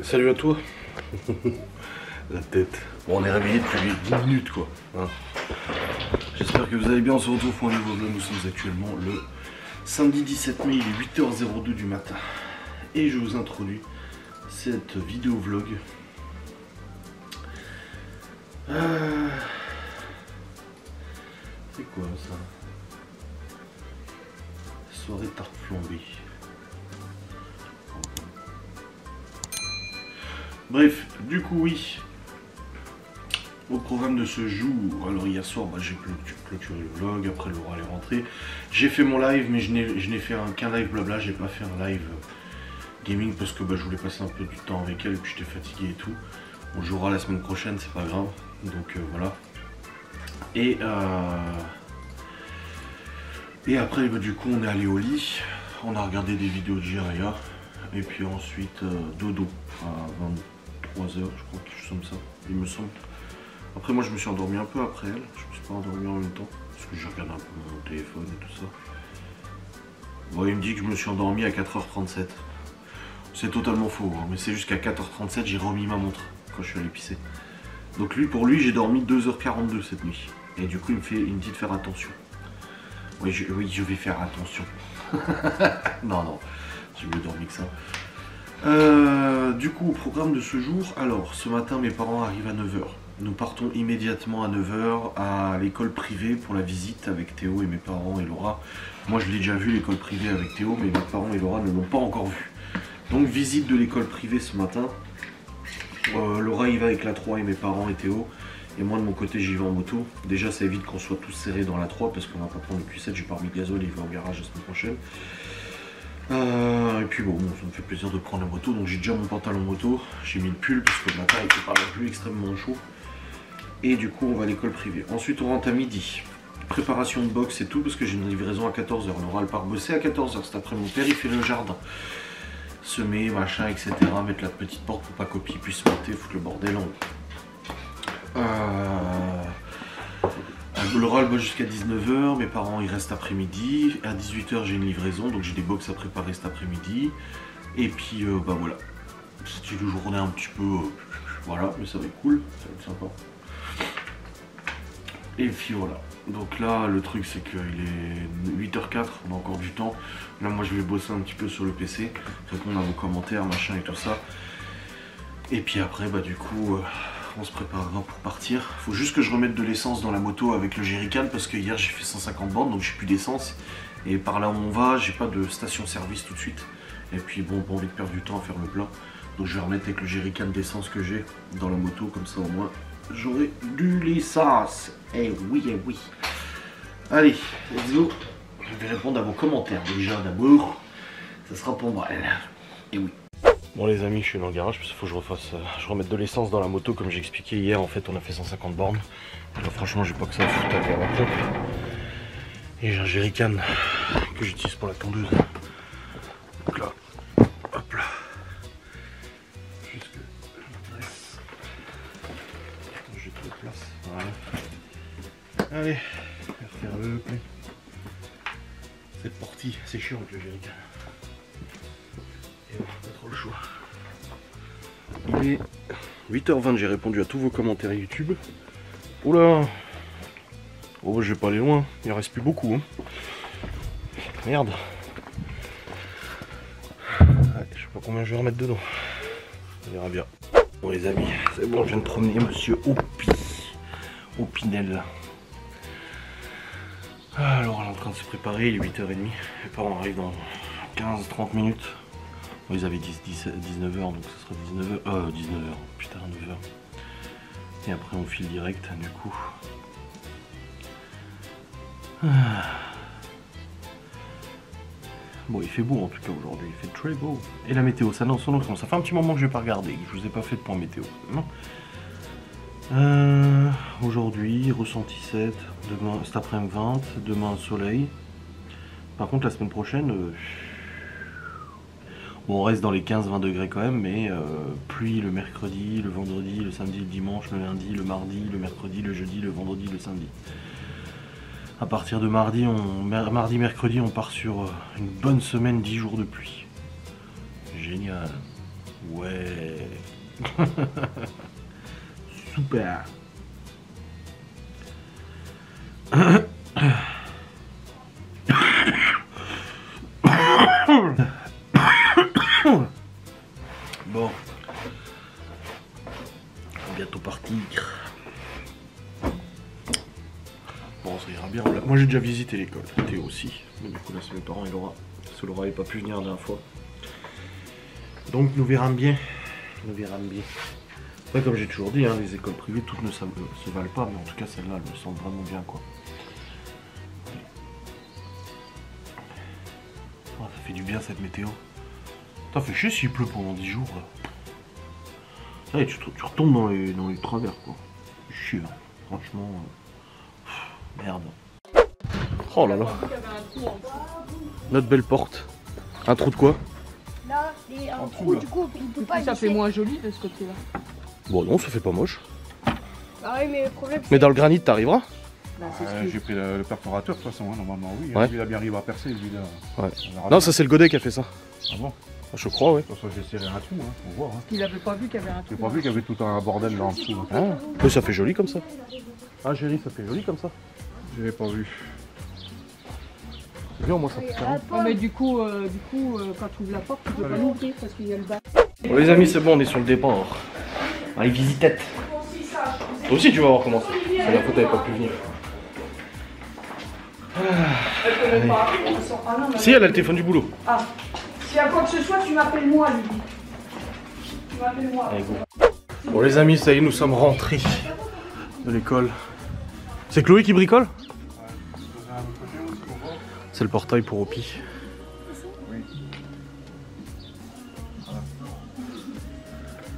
Salut à toi. La tête. Bon, on est réveillé depuis 10 minutes quoi. Hein. J'espère que vous allez bien. On se retrouve pour un nouveau vlog. Nous sommes actuellement le samedi 17 mai, il est 8h02 du matin. Et je vous introduis cette vidéo vlog. C'est quoi ça? Soirée tarte flambée. Bref, du coup oui. Au programme de ce jour, alors hier soir j'ai clôturé le vlog, après Laura est rentrée. J'ai fait mon live mais je n'ai fait qu'un live blabla, j'ai pas fait un live gaming parce que je voulais passer un peu du temps avec elle et puis j'étais fatigué et tout. On jouera la semaine prochaine, c'est pas grave, donc voilà. Et après du coup on est allé au lit, on a regardé des vidéos de Jiraya et puis ensuite dodo à 23h je crois, quelque chose comme ça, il me semble. Après moi je me suis endormi un peu après elle, je me suis pas endormi en même temps, parce que j'ai regardé un peu mon téléphone et tout ça. Bon, il me dit que je me suis endormi à 4h37. C'est totalement faux, hein, mais c'est jusqu'à 4h37 j'ai remis ma montre quand je suis allé pisser. Donc pour lui j'ai dormi 2h42 cette nuit. Et du coup il me dit de faire attention. Oui je vais faire attention. non, j'ai mieux dormi que ça. Du coup au programme de ce jour, alors ce matin mes parents arrivent à 9h. Nous partons immédiatement à 9h à l'école privée pour la visite avec Théo et mes parents et Laura. Moi je l'ai déjà vu l'école privée avec Théo, mais mes parents et Laura ne l'ont pas encore vu. Donc visite de l'école privée ce matin. Laura y va avec la 3 et mes parents et Théo. Et moi de mon côté j'y vais en moto. Déjà ça évite qu'on soit tous serrés dans la 3 parce qu'on va pas prendre le Q7, j'ai pas remis de gasoil et il va au garage la semaine prochaine. Et puis bon, ça me fait plaisir de prendre la moto, donc j'ai déjà mon pantalon moto, j'ai mis le pull parce que le matin il était pas non plus extrêmement chaud. Et du coup on va à l'école privée. Ensuite on rentre à midi. Préparation de box et tout parce que j'ai une livraison à 14h. Laura elle part bosser à 14h. Cet après mon père il fait le jardin. Semer, machin, etc. Mettre la petite porte pour pas qu'Opi puisse monter, foutre le bordel en haut. Laura elle bosse jusqu'à 19h, mes parents ils restent après-midi. À 18h j'ai une livraison, donc j'ai des box à préparer cet après-midi. Et puis voilà. C'est une journée un petit peu... voilà, mais ça va être cool, ça va être sympa. Et puis voilà. Donc là le truc c'est qu'il est 8h04, on a encore du temps. Là moi je vais bosser un petit peu sur le PC, répondre à vos commentaires, machin et tout ça. Et puis après du coup on se préparera pour partir. Faut juste que je remette de l'essence dans la moto avec le jerrycan parce que hier j'ai fait 150 bornes donc j'ai plus d'essence. Et par là où on va, j'ai pas de station service tout de suite. Et puis bon, pas envie de perdre du temps à faire le plein. Donc je vais remettre avec le jerrycan d'essence que j'ai dans la moto, comme ça au moins j'aurai du l'essence. Eh oui. Allez, let's go. Je vais répondre à vos commentaires déjà d'abord. Ça sera pour moi. Et oui. Bon les amis, je suis dans le garage parce qu'il faut que je remette de l'essence dans la moto comme j'ai expliqué hier. En fait on a fait 150 bornes. Alors franchement j'ai pas que ça à foutre à faire la pompe. Et j'ai un jerrycan que j'utilise pour la tondeuse. Donc là, hop là. Juste que je m'intéresse. J'ai trop de place. Voilà. Allez, faire le plein. C'est parti, c'est chiant avec le jerrycan. Et on n'a pas trop le choix. Il est 8h20, j'ai répondu à tous vos commentaires YouTube. Oula! Oh, je vais pas aller loin, il en reste plus beaucoup. Hein. Merde! Ouais, je sais pas combien je vais remettre dedans. On verra bien. Bon, les amis, c'est bon, je viens de promener monsieur Opinel. Alors, elle est en train de se préparer, il est 8h30. Les parents arrivent dans 15-30 minutes. Bon, ils avaient dit 19h, donc ce sera 19h, putain, 9h. Et après, on file direct, du coup. Bon, il fait beau en tout cas aujourd'hui, il fait très beau. Et la météo, ça annonce son autre. Ça fait un petit moment que je n'ai pas regardé, que je vous ai pas fait de point météo. Aujourd'hui, ressenti 7, demain, cet après-midi 20, demain soleil. Par contre, la semaine prochaine, bon, on reste dans les 15-20 degrés quand même, mais pluie le mercredi, le vendredi, le samedi, le dimanche, le lundi, le mardi, le mercredi, le jeudi, le vendredi, le samedi. À partir de mardi, mercredi, on part sur une bonne semaine, 10 jours de pluie. Génial. Ouais. Super. Bon. Bientôt partir. Bon, ça ira bien. Moi j'ai déjà visité l'école. Théo aussi. Mais du coup là c'est mes parents et Laura. Parce que Laura n'avait pas pu venir la dernière fois. Donc nous verrons bien. Nous verrons bien. Après, comme j'ai toujours dit, hein, les écoles privées, toutes ne se valent pas, mais en tout cas celle-là, elle me semble vraiment bien, quoi. Oh, ça fait du bien cette météo. Ça fait chier s'il pleut pendant 10 jours. Là. Ça y est, tu retombes dans les travers, quoi. Chier, hein. Franchement. Merde. Oh là là. Notre belle porte. Un trou de quoi? Là, un trou, du coup, il peut pas. Ça fait moins joli de ce côté-là. Bon, non, ça fait pas moche. Ah oui, mais le problème. Mais dans le granit, t'arriveras? Bah, J'ai pris le perforateur de toute façon, hein, normalement, oui. Ouais. Il a bien arrivé à percer, lui là. Ouais. Non, ça c'est le Godet qui a fait ça. Ah bon? Je crois, ouais. De toute façon, j'ai serré un trou, hein, faut voir. Hein. Il avait pas vu qu'il y avait un J'ai trou. pas vu qu'il y avait tout un bordel là en dessous. Hein. Ah, mais ça fait joli comme ça. Ah, chérie, ça fait joli comme ça. Je l'ai pas vu. C'est bien, moi ça fait ça. Ouais, mais du coup, quand tu ouvres la porte, tu peux pas l'ouvrir parce qu'il y a le bas. Bon, les amis, c'est bon, on est sur le départ. Allez, visitette. Toi aussi, tu vas voir comment c'est. C'est la faute, t'avais pas pu venir. Elle connaît pas. Ah non, mais... Si, elle a le téléphone du boulot. Ah, s'il y a quoi que ce soit, tu m'appelles moi, lui. Tu m'appelles moi. Allez, go. Bon, les amis, ça y est, nous sommes rentrés de l'école. C'est Chloé qui bricole? C'est le portail pour Opi.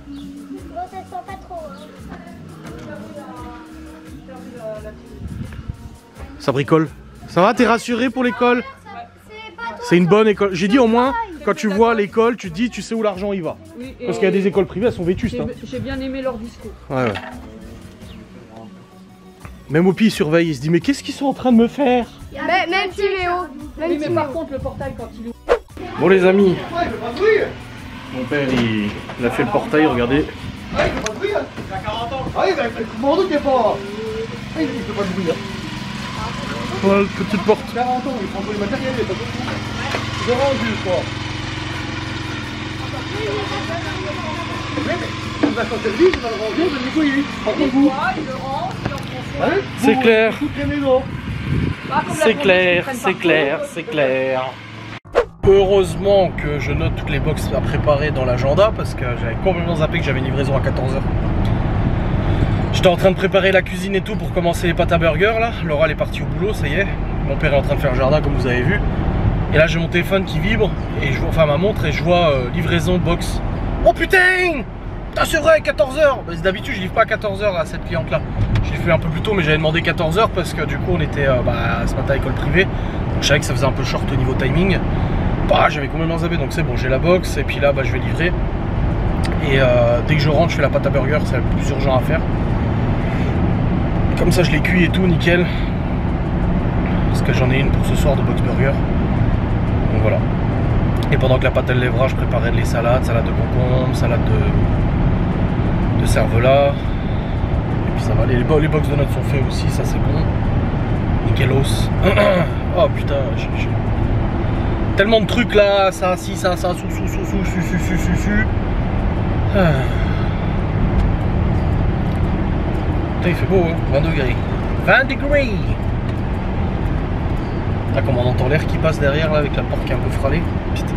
Bon, ça sent pas trop. Hein. Ça bricole. Ça va, t'es rassuré pour l'école? C'est pas trop. C'est une bonne école. J'ai dit au moins, quand tu vois l'école, tu te dis, tu sais où l'argent y va. Oui, Parce qu'il y a des écoles privées, elles sont vétustes. Hein. J'ai bien aimé leur discours. Ouais, ouais. Même Opi il surveille, il se dit, mais qu'est-ce qu'ils sont en train de me faire? Même Timéo. Oui, mais par contre, le portail, quand il ouvre. Bon les amis, mon père il a fait le portail, regardez. Ah, il fait pas de bruit, hein. Il a 40 ans. Ah oui, bah, comment on dit qu'il est pas... Ah, il fait pas de bruit, hein. Voilà, petite porte. 40 ans, il prend tous les matériels, il est pas de bruit. Je range juste, quoi. Oui, mais il va sortir le vide, il va le ranger, il va le nettoyer. Pas pour vous. Il le range, il en prend soin. Hein? C'est Vous, clair. Toutes les maisons. Ah, comme la C'est conduite, clair, ils prennent c'est partout, clair, parce c'est que- clair. Heureusement que je note toutes les box à préparer dans l'agenda parce que j'avais complètement zappé que j'avais une livraison à 14h. J'étais en train de préparer la cuisine et tout pour commencer les pâtes à burger là. Laura elle est partie au boulot, ça y est. Mon père est en train de faire le jardin comme vous avez vu. Et là j'ai mon téléphone qui vibre et je vois, enfin ma montre et je vois livraison box. Oh putain! Putain c'est vrai 14h! Bah, d'habitude je livre pas à 14h à cette cliente là. Je l'ai fait un peu plus tôt mais j'avais demandé 14h parce que du coup on était ce matin à école privée. Donc je savais que ça faisait un peu short au niveau timing. Bah, j'avais complètement zappé donc c'est bon, j'ai la box et puis là je vais livrer. Et dès que je rentre je fais la pâte à burger, c'est le plus urgent à faire. Comme ça je les cuis et tout, nickel. Parce que j'en ai une pour ce soir de box burger. Donc voilà. Et pendant que la pâte elle lèvera, je préparerai les salades, salade de concombre, salade de cervelas. Et puis ça va, les box de notes sont faits aussi, ça c'est bon. Nickelos. Oh putain, j'ai tellement de trucs là, ça, si, ça, su. Ah. Putain, il fait beau, hein, 20 degrés. 20 degrés. Là, comme on entend l'air qui passe derrière là, avec la porte qui est un peu frôlée. Putain.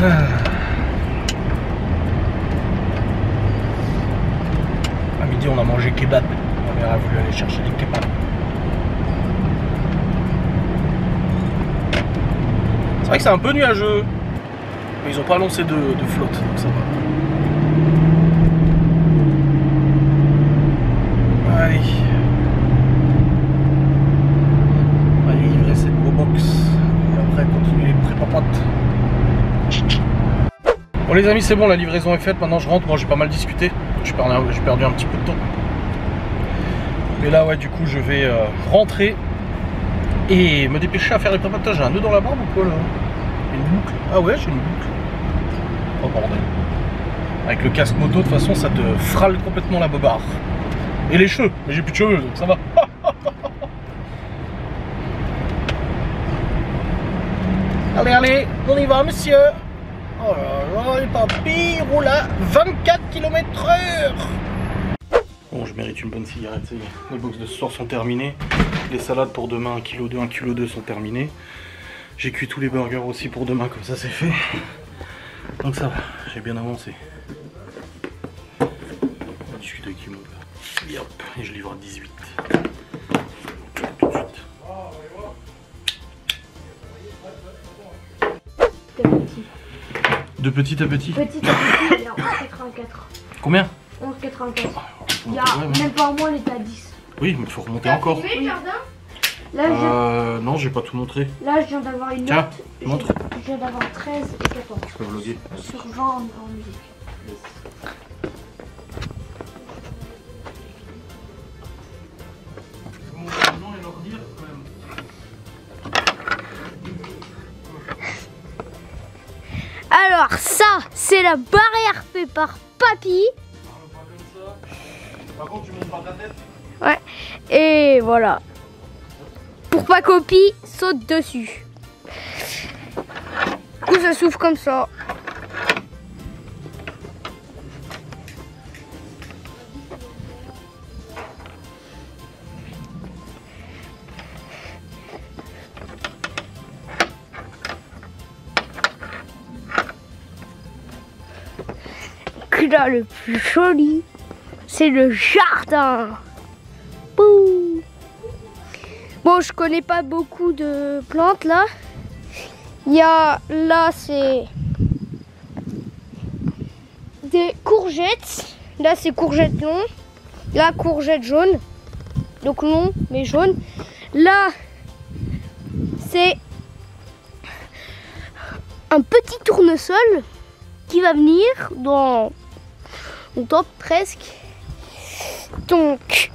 Ah. À midi, on a mangé kebab. Ma mère a voulu aller chercher des kebabs. C'est vrai que c'est un peu nuageux, mais ils ont pas annoncé de flotte, donc ça va. Allez. Allez, livrer cette beau box. Et après, continuer les prépapates. Bon les amis, c'est bon, la livraison est faite, maintenant je rentre. Moi j'ai pas mal discuté, j'ai perdu un petit peu de temps. Mais là, ouais, du coup, je vais rentrer. Et me dépêcher à faire les préparateurs. J'ai un nœud dans la barbe ou quoi là? Une boucle? Ah ouais, j'ai une boucle. Oh bordel. Avec le casque moto, de toute façon, ça te frâle complètement la bobarde. Et les cheveux, mais j'ai plus de cheveux, donc ça va. Allez, allez, on y va, monsieur. Oh là là, les papis roulent à 24 km/h. Bon, je mérite une bonne cigarette, ça y est. Les box de ce soir sont terminées. Les salades pour demain, 1,2 kg, 1,2 kg sont terminées. J'ai cuit tous les burgers aussi pour demain, comme ça c'est fait. Donc ça va, j'ai bien avancé. On discute avec Kimo là. Et hop, et je livre à 18. Tout de suite. De petit à petit. Petit à petit, il est à 11,84. Combien? 11,84. Il y a Ouais, même pas un mois, il était à 10. oui, mais il faut remonter encore. Oui, jardin. Là, Non, j'ai pas tout montré. là, je viens d'avoir une Tiens, note. montre. Je viens d'avoir 13 et 14. Je peux vlogger. Sur 20 en musique. Alors ça, c'est la barrière faite par Papy. Par contre, tu montes pas ta tête. Ouais. Et voilà. Pour pas copie, saute dessus. Du coup, ça s'ouvre comme ça. Là, le plus joli, c'est le jardin. Bouh. Bon, je connais pas beaucoup de plantes là. Il y a là, c'est des courgettes. Là, c'est courgettes longues. Là, courgettes jaunes. Donc long mais jaune. Là, c'est un petit tournesol qui va venir dans longtemps presque. Donc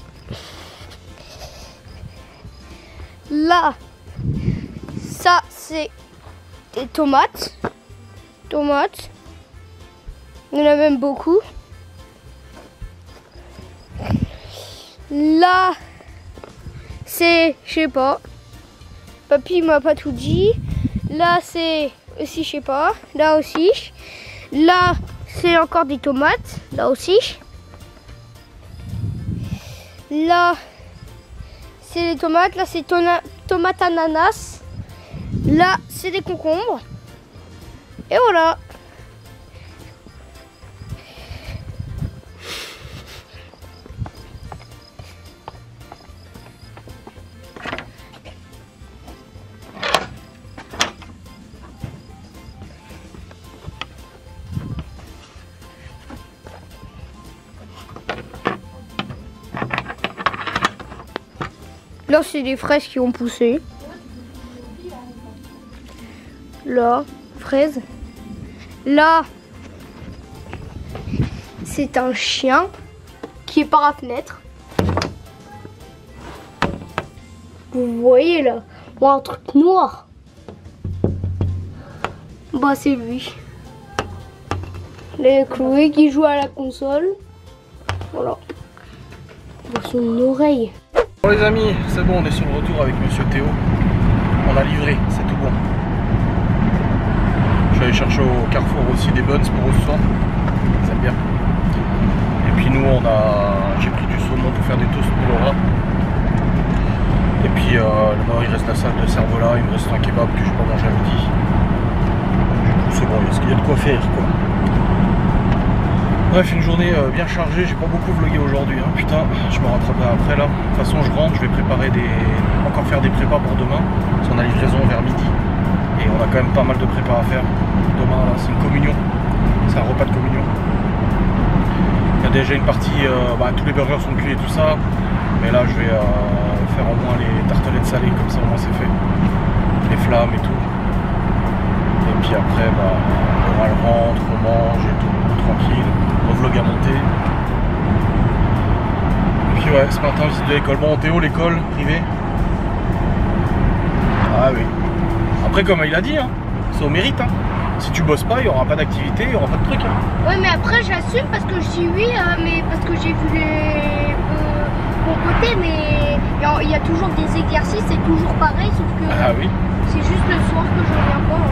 là, ça c'est des tomates. Tomates. Il y en a même beaucoup. Là, c'est, je sais pas. Papy m'a pas tout dit. Là, c'est aussi, je sais pas. Là aussi. Là, c'est encore des tomates. Là aussi. Là, c'est les tomates. Là, c'est tomates ananas. Là, c'est des concombres. Et voilà. Là, c'est des fraises qui ont poussé. Là, fraises. Là, c'est un chien qui est par la fenêtre. Vous voyez là, bon, un truc noir. Bah, c'est lui. Les Chloé qui joue à la console. Voilà. Dans son oreille. Bon les amis, c'est bon, on est sur le retour avec Monsieur Théo. On a livré, c'est tout bon. Je suis allé chercher au Carrefour aussi des buns pour eux ce soir. Ils aiment bien. Et puis nous, j'ai pris du saumon pour faire des toasts pour Laura. Et puis là-bas, il reste la salle de cerveau-là. Il me reste un kebab que je n'ai pas mangé à midi. Du coup, c'est bon, il y a de quoi faire quoi. Bref, une journée bien chargée, j'ai pas beaucoup vlogué aujourd'hui, hein. Putain, je me rattraperai après là. De toute façon, je rentre, je vais préparer encore faire des prépas pour demain, parce qu'on a livraison vers midi. Et on a quand même pas mal de prépas à faire. Demain, là, c'est une communion, c'est un repas de communion. Il y a déjà une partie, tous les burgers sont cuits et tout ça. Mais là, je vais faire au moins les tartelettes salées, comme ça au moins c'est fait. Les flammes et tout. Et puis après, on rentre, on mange et tout, tranquille. Mon vlog à monter. Et puis ouais, ce matin visite de l'école. Bon, Théo, l'école privée. Ah oui. Après, comme il a dit, hein, c'est au mérite. Hein. Si tu bosses pas, il y aura pas d'activité, il y aura pas de truc. Hein. Ouais, mais après j'assume parce que je dis oui, mais parce que j'ai vu mon côté, mais il y a toujours des exercices, c'est toujours pareil, sauf que Ah oui. c'est juste le soir que je viens pas.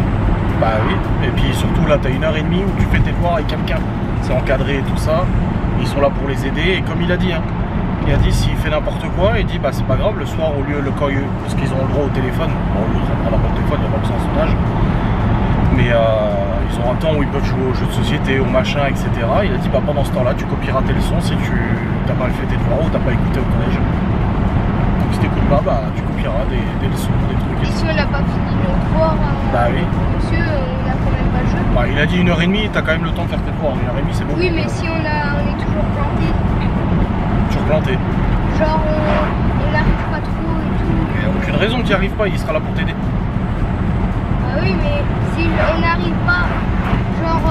Bah oui. Et puis surtout là, t'as 1h30 où tu fais tes devoirs avec quelqu'un. C'est encadré et tout ça. Ils sont là pour les aider. Et comme il a dit, hein, il a dit s'il fait n'importe quoi, il dit bah c'est pas grave, le soir au lieu parce qu'ils ont le droit au téléphone. Bon, ils ont le droit au téléphone, il n'y a pas besoin de son âge. Mais ils ont un temps où ils peuvent jouer aux jeux de société, au machin, etc. Il a dit bah pendant ce temps-là, tu copieras tes leçons si tu t'as pas fait tes devoirs ou t'as pas écouté au collège. Donc si t'écoutes pas, bah tu copieras des leçons, des trucs. Et si on n'a pas fini nos devoirs, Bah oui. monsieur, on n'a quand même pas le jeu. Bah il a dit 1h30, t'as quand même le temps de faire tes devoirs. 1h30 c'est beaucoup. Oui, mais si on est toujours planté, Toujours planté. genre on n'arrive pas trop et tout. Il n'y a aucune raison que tu n'y arrives pas, il sera là pour t'aider. Ah oui, mais si on n'arrive pas, genre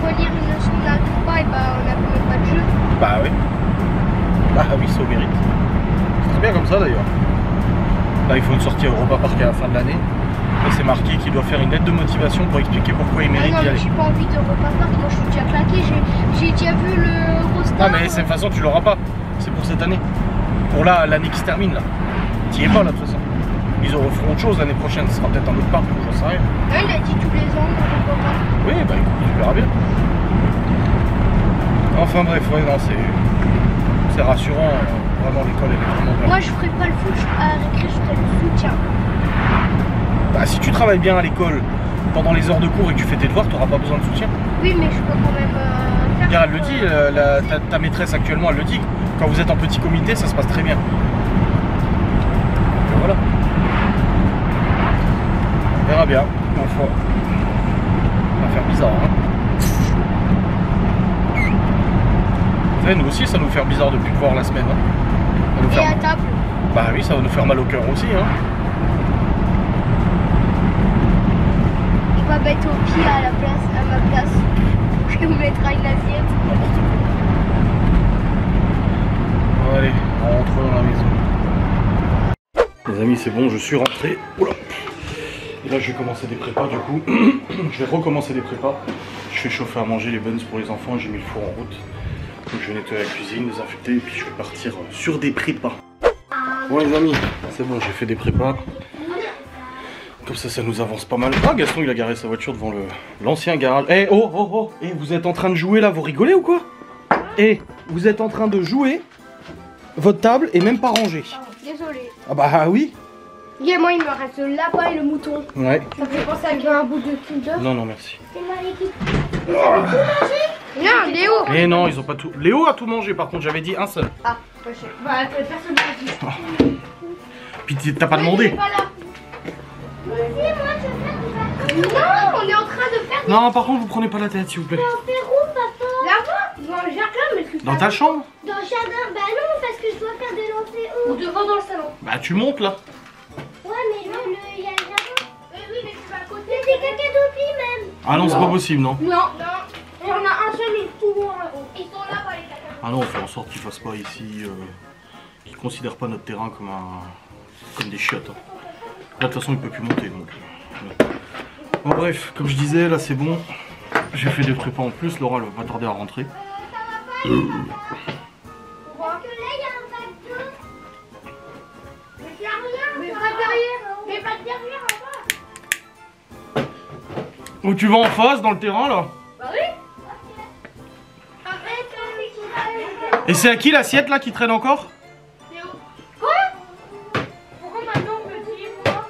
relire une leçon, on n'arrive pas, et bah on n'a quand même pas de jeu. Bah oui. Bah oui, c'est au mérite. C'est très bien comme ça d'ailleurs. Là, il faut une sortie à Europa Park à la fin de l'année. Et c'est marqué qu'il doit faire une lettre de motivation pour expliquer pourquoi il Ah mérite non, d'y mais aller. j'ai pas envie de repartir, moi je suis déjà claqué, j'ai déjà vu le Eurostar. Ah, mais de cette façon, tu l'auras pas. C'est pour cette année. Pour là, l'année qui se termine là. Tu y es pas là de toute façon. Ils feront autre chose l'année prochaine. Ce sera peut-être un autre parc ou j'en sais rien. Non, il a dit tous les ans, pourquoi pas. Oui, bah écoute, tu verras bien. Enfin bref, ouais, non, c'est rassurant. Vraiment, l'école elle est vraiment bien. Moi je ferai pas le foot, à la récré je ferai le soutien. Bah, si tu travailles bien à l'école pendant les heures de cours et que tu fais tes devoirs, tu n'auras pas besoin de soutien. Oui, mais je peux quand même faire. Regarde, elle le dit, ta maîtresse actuellement, elle le dit. Quand vous êtes en petit comité, ça se passe très bien. Et voilà. On verra bien. Enfin, ça va faire bizarre. Hein. Vous savez, nous aussi, ça nous fait bizarre de ne plus te voir la semaine. Hein. Ça va nous Et faire... à table. Bah oui, ça va nous faire mal au cœur aussi. Hein. Il va mettre au pied à ma place. Je vais me mettre à une assiette. N'importe quoi. Bon, allez, on rentre dans la maison. Les amis, c'est bon, je suis rentré. Oula. Et là, je vais commencer des prépas du coup. Je vais recommencer des prépas. Je fais chauffer à manger les buns pour les enfants. J'ai mis le four en route. Donc je vais nettoyer la cuisine, désinfecter et puis je vais partir sur des prépas. Bon les amis, c'est bon, j'ai fait des prépas. Comme ça nous avance pas mal. Ah, Gaston, il a garé sa voiture devant l'ancien garage. Eh, oh, eh, vous êtes en train de jouer là, vous rigolez ou quoi? Eh, vous êtes en train de jouer, votre table est même pas rangée. Désolé. Ah bah oui. Et moi, il me reste le lapin et le mouton. Ouais. Ça fait penser à qu'il y a un bout de Kinder. Non, non, merci. C'est ma équipe. Non, Léo. Eh non, ils ont pas tout. Léo a tout mangé, par contre, j'avais dit un seul. Ah, bah, personne n'a dit. Puis t'as pas demandé. Pas là. Non, on est en train de faire des... Non, par contre, vous prenez pas la tête, s'il vous plaît. On fait où, papa? Là-bas, dans le jardin, mais est-ce que Dans ta chambre? Dans le jardin? Bah non, parce que je dois faire de l'entrée ou où? devant dans le salon. Bah tu montes là. Ouais, mais il y a le jardin. Oui, mais c'est à côté. Il y a des cacadopies même. Ah non, c'est pas possible, non. Non, non. Et on a un seul et tout en haut. Ils sont là, les cacados. Ah non, on fait en sorte qu'ils fassent pas ici, qu'ils considèrent pas notre terrain comme des chiottes. Hein. Là, de toute façon, il peut plus monter. Donc, bon, bref, comme je disais, là c'est bon. J'ai fait des prépas en plus. Laura, elle va pas tarder à rentrer. Parce que là, il y a un bac d'eau. Mais il y a rien. Mais pas derrière. Mais pas derrière, en bas. Où tu vas en face, dans le terrain, là? Bah oui. Arrête, Et c'est à qui l'assiette, là, qui traîne encore? Léo. Quoi? Pourquoi maintenant on me dit, moi?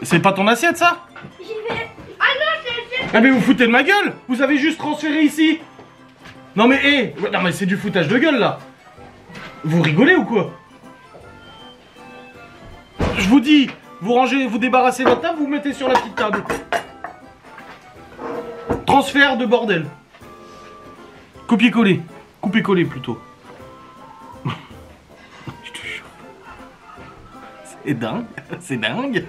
C'est pas ton assiette, ça? j'y vais. Ah non, c'est... Ah mais vous foutez de ma gueule! Vous avez juste transféré ici! Non mais hé! Non mais c'est du foutage de gueule là! Vous rigolez ou quoi? Je vous dis, vous rangez, vous débarrassez votre table, vous mettez sur la petite table. Transfert de bordel. Copier-coller. Couper-coller plutôt. Je te jure. C'est dingue, c'est dingue.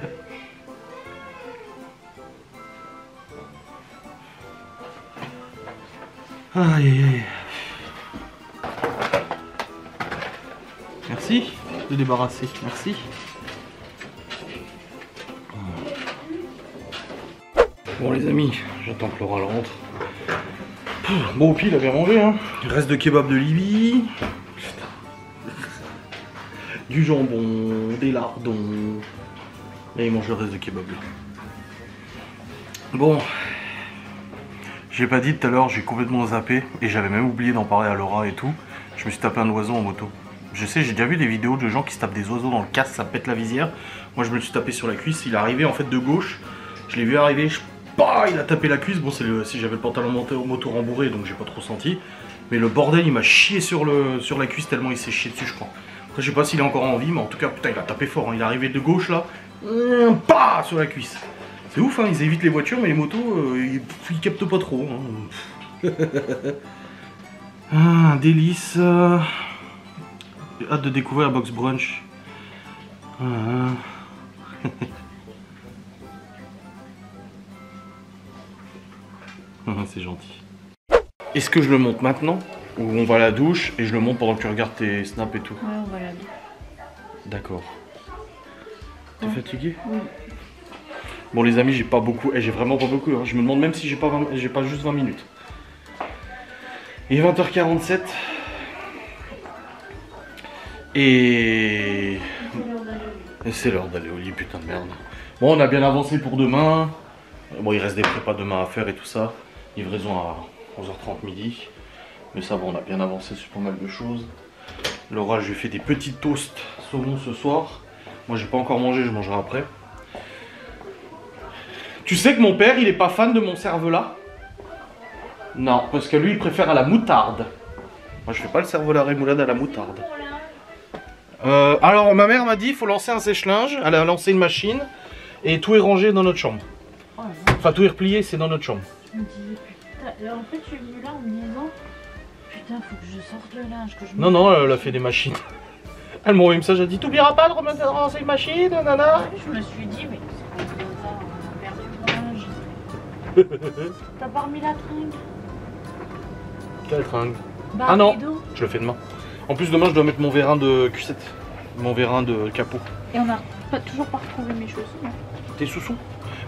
Aïe aïe aïe. Merci de débarrasser, merci. Bon les amis, j'attends que Laura rentre. Bon, Oupi il a bien mangé hein. Reste de kebab de Libye. Du jambon, des lardons. Et il mange le reste de kebab là. Bon. J'ai pas dit tout à l'heure, j'ai complètement zappé. Et j'avais même oublié d'en parler à Laura et tout. Je me suis tapé un oiseau en moto. Je sais, j'ai déjà vu des vidéos de gens qui se tapent des oiseaux dans le casque, ça pète la visière. Moi je me le suis tapé sur la cuisse, il est arrivé en fait de gauche. Je l'ai vu arriver, il a tapé la cuisse. Bon, si j'avais le pantalon moto rembourré, donc j'ai pas trop senti. Mais le bordel, il m'a chié sur la cuisse tellement il s'est chié dessus, je crois. Après, je sais pas s'il est encore en vie, mais en tout cas, putain, il a tapé fort. Hein. Il est arrivé de gauche là, sur la cuisse. C'est ouf, hein, ils évitent les voitures, mais les motos, ils captent pas trop. Hein. Un délice. Hâte de découvrir la box brunch. C'est gentil. Est-ce que je le monte maintenant ou on va à la douche et je le monte pendant que tu regardes tes snaps et tout? Ouais, on va à la douche. D'accord. T'es fatigué? Oui. Bon les amis, j'ai pas beaucoup, j'ai vraiment pas beaucoup. Hein. Je me demande même si j'ai pas juste 20 minutes. Il est 20h47. Et c'est l'heure d'aller au lit, putain de merde. Bon, on a bien avancé pour demain. Bon, il reste des prépas demain à faire et tout ça. Livraison à 11h30 midi. Mais ça, bon, on a bien avancé sur pas mal de choses. Laura, je lui ai fait des petits toasts saumon ce soir. Moi, j'ai pas encore mangé, je mangerai après. Tu sais que mon père, il est pas fan de mon cervelas? Non, parce que lui, il préfère à la moutarde. Moi, je fais pas le cervelas rémoulade à la moutarde. Alors, ma mère m'a dit, il faut lancer un sèche-linge. Elle a lancé une machine. Et tout est rangé dans notre chambre. Enfin, tout est replié, c'est dans notre chambre. Je me dis, putain, en fait, je suis venue là en me disant, putain, faut que je sorte le linge, que je... Non, elle a fait des machines. Elle m'a envoyé un message, elle a dit, t'oublieras pas de remettre une machine, nana. Je me suis dit, mais c'est pas comme ça, on a perdu mon linge. T'as pas remis la tringle? Quelle tringle? Bah, Ah non, rideau. je le fais demain. En plus, demain, je dois mettre mon vérin de Q7. Mon vérin de capot. Et on n'a toujours pas retrouvé mes chaussons. Hein. Tes sous-sous?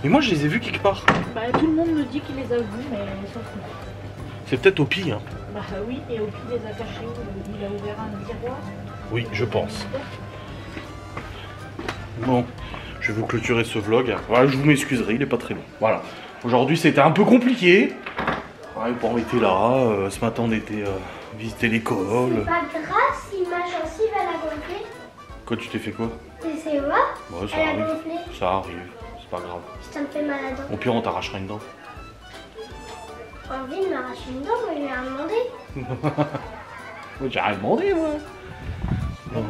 Mais moi, je les ai vus quelque part. Bah, tout le monde me dit qu'il les a vus, mais sauf moi. C'est peut-être Opi, hein. Bah oui, et Opi les a cachés où? Il a ouvert un tiroir. Oui, je pense. Bon, je vais vous clôturer ce vlog. Voilà, je vous m'excuserai, il est pas très long. Voilà. Aujourd'hui, c'était un peu compliqué. Ouais, bon, on était là. Ce matin, on était visiter l'école. Pas grave si ma gencive elle a gonflé. Quoi, tu t'es fait quoi? Et c'est vrai? Ouais, ça Elle a arrive. gonflé. Ça arrive. C'est pas grave. Ça me fait mal à la dent. Au pire, on t'arrachera une dent. Envie de m'arracher une dent, mais je lui ai demandé. J'ai rien demandé, moi. Bon.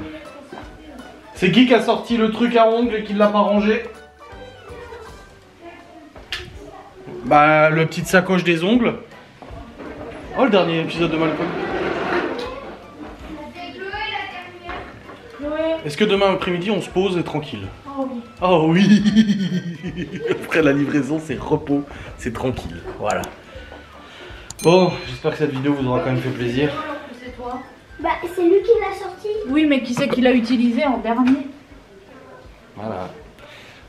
C'est qui a sorti le truc à ongles et qui l'a pas rangé? Bah, le petit sacoche des ongles. Oh, le dernier épisode de Malcolm. Est-ce que demain après-midi on se pose et tranquille? Oh oui. Oh oui. Après la livraison, c'est repos, c'est tranquille. Voilà. Bon, j'espère que cette vidéo vous aura quand même fait plaisir. C'est toi. Bah, c'est lui qui l'a sorti. Oui, mais qui c'est qui l'a utilisé en dernier? Voilà.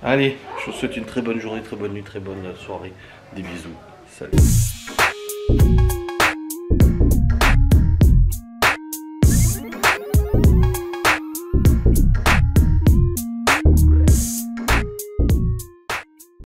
Allez, je vous souhaite une très bonne journée, très bonne nuit, très bonne soirée. Des bisous. Salut.